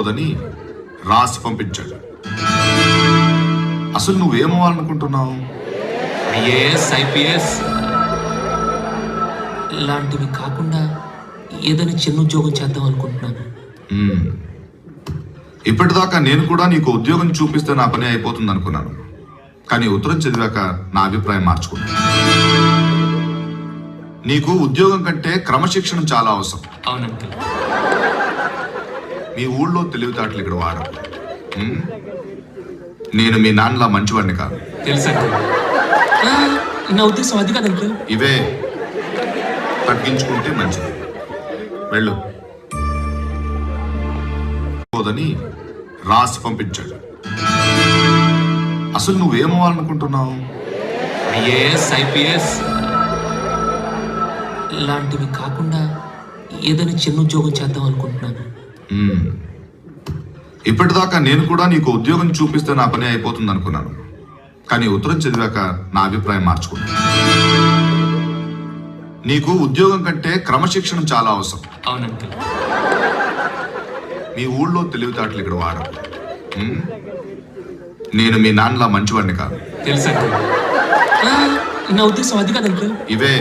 సరిపోదని రాసి పంపించాడు. అసలు నువ్వేమవ్వాలనుకుంటున్నావు? ఐఏఎస్, ఐపీఎస్ లాంటివి కాకుండా ఏదైనా చిన్న ఉద్యోగం చేద్దాం అనుకుంటున్నాను. ఇప్పటిదాకా నేను కూడా నీకు ఉద్యోగం చూపిస్తే నా పని అయిపోతుంది అనుకున్నాను. కానీ ఉత్తరం చదివాక నా అభిప్రాయం మార్చుకున్నాను. నీకు ఉద్యోగం కంటే క్రమశిక్షణ చాలా అవసరం. అవునండి. మీ ఊళ్ళో తెలివితేటలు ఇక్కడ వాడరు. నేను మీ నాన్నలా మంచివాడిని కాదు. తెలుసండి. నా ఉద్దేశం అది కాదండి. ఇవే తగ్గించుకుంటే మంచిది. వెళ్ళు పోదని రాసి పంపించాడు. అసలు నువ్వేమవ్వాలనుకుంటున్నావు? ఐఏఎస్, ఐపీఎస్ లాంటివి కాకుండా ఏదైనా చిన్న ఉద్యోగం చేద్దాం అనుకుంటున్నాను. ఇప్పటిదాకా నేను కూడా నీకు ఉద్యోగం చూపిస్తే నా పని అయిపోతుంది అనుకున్నాను. కానీ ఉత్తరం చదివాక నా అభిప్రాయం మార్చుకున్నాను. నీకు ఉద్యోగం కంటే క్రమశిక్షణ చాలా అవసరం. అవునండి. మీ ఊళ్ళో తెలివితేటలు ఇక్కడ వాడరు. నేను మీ నాన్నలా మంచివాడిని కాదు. తెలుసండి. నా ఉద్దేశం అది కాదండి. ఇవే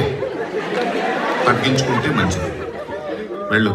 తగ్గించుకుంటే మంచిది. వెళ్ళు.